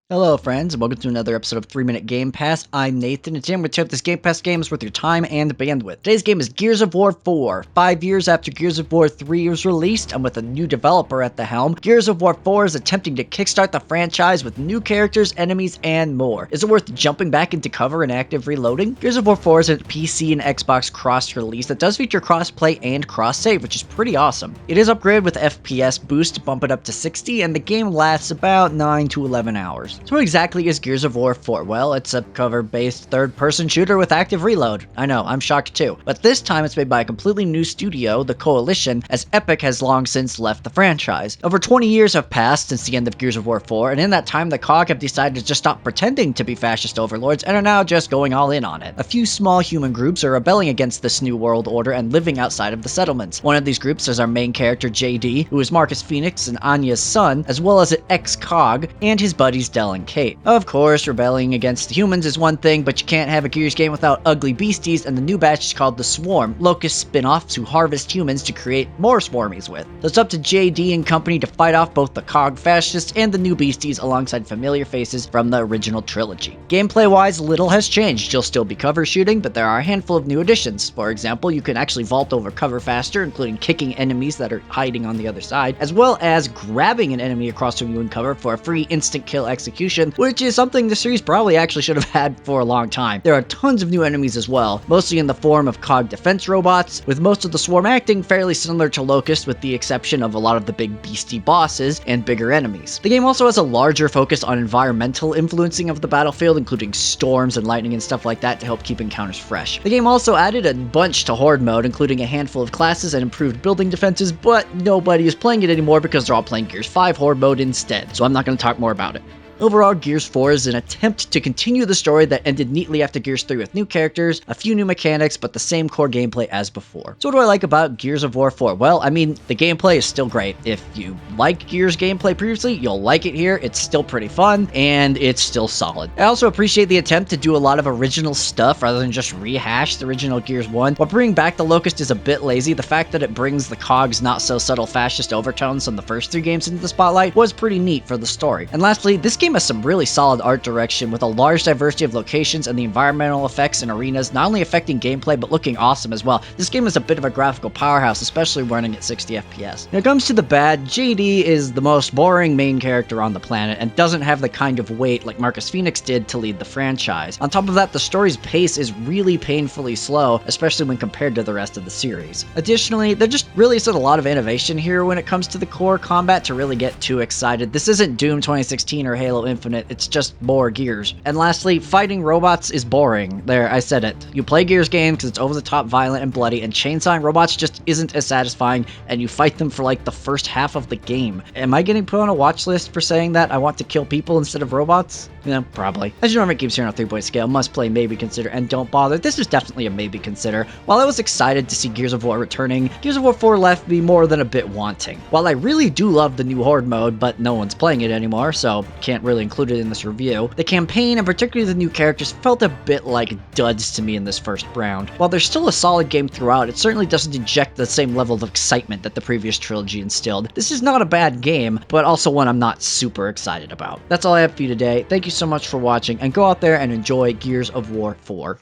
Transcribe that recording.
Hello, friends, and welcome to another episode of 3 Minute Game Pass. I'm Nathan, and today I'm going to tell you this Game Pass game is worth your time and bandwidth. Today's game is Gears of War 4. 5 years after Gears of War 3 was released, and with a new developer at the helm, Gears of War 4 is attempting to kickstart the franchise with new characters, enemies, and more. Is it worth jumping back into cover and active reloading? Gears of War 4 is a PC and Xbox cross-release that does feature cross-play and cross-save, which is pretty awesome. It is upgraded with FPS boost to bump it up to 60, and the game lasts about 9 to 11 hours. So what exactly is Gears of War 4? Well, it's a cover-based third-person shooter with active reload. I know, I'm shocked too. But this time it's made by a completely new studio, the Coalition, as Epic has long since left the franchise. Over 20 years have passed since the end of Gears of War 4, and in that time the COG have decided to just stop pretending to be fascist overlords and are now just going all in on it. A few small human groups are rebelling against this new world order and living outside of the settlements. One of these groups is our main character JD, who is Marcus Phoenix and Anya's son, as well as an ex-COG, and his buddies Del and Kate. Of course, rebelling against the humans is one thing, but you can't have a Gears game without ugly beasties, and the new batch is called the Swarm, Locust spin-offs who harvest humans to create more swarmies with. So it's up to JD and company to fight off both the COG fascists and the new beasties alongside familiar faces from the original trilogy. Gameplay-wise, little has changed. You'll still be cover shooting, but there are a handful of new additions. For example, you can actually vault over cover faster, including kicking enemies that are hiding on the other side, as well as grabbing an enemy across from you in cover for a free instant kill execution, which is something the series probably actually should have had for a long time. There are tons of new enemies as well, mostly in the form of COG defense robots, with most of the swarm acting fairly similar to Locust with the exception of a lot of the big beastie bosses and bigger enemies. The game also has a larger focus on environmental influencing of the battlefield, including storms and lightning and stuff like that to help keep encounters fresh. The game also added a bunch to Horde mode, including a handful of classes and improved building defenses, but nobody is playing it anymore because they're all playing Gears 5 Horde mode instead, so I'm not going to talk more about it. Overall, Gears 4 is an attempt to continue the story that ended neatly after Gears 3 with new characters, a few new mechanics, but the same core gameplay as before. So what do I like about Gears of War 4? Well, I mean, the gameplay is still great. If you liked Gears gameplay previously, you'll like it here. It's still pretty fun, and it's still solid. I also appreciate the attempt to do a lot of original stuff rather than just rehash the original Gears 1. While bringing back the Locust is a bit lazy, the fact that it brings the COG's not-so-subtle fascist overtones from the first 3 games into the spotlight was pretty neat for the story. And lastly, this game has some really solid art direction with a large diversity of locations and the environmental effects and arenas not only affecting gameplay but looking awesome as well. This game is a bit of a graphical powerhouse, especially running at 60 FPS. When it comes to the bad, JD is the most boring main character on the planet and doesn't have the kind of weight like Marcus Phoenix did to lead the franchise. On top of that, the story's pace is really painfully slow, especially when compared to the rest of the series. Additionally, there just really isn't a lot of innovation here when it comes to the core combat to really get too excited. This isn't Doom 2016 or Halo Infinite. It's just more Gears. And lastly, fighting robots is boring. There, I said it. You play Gears games because it's over-the-top violent and bloody, and chainsawing robots just isn't as satisfying, and you fight them for like the first half of the game. Am I getting put on a watch list for saying that I want to kill people instead of robots? Yeah, probably. As you know, it keeps here on a 3-point scale. Must play, maybe consider, and don't bother. This is definitely a maybe consider. While I was excited to see Gears of War returning, Gears of War 4 left me more than a bit wanting. While I really do love the new Horde mode, but no one's playing it anymore, so can't really include it in this review, the campaign and particularly the new characters felt a bit like duds to me in this first round. While there's still a solid game throughout, it certainly doesn't inject the same level of excitement that the previous trilogy instilled. This is not a bad game, but also one I'm not super excited about. That's all I have for you today. Thank you so much for watching, and go out there and enjoy Gears of War 4.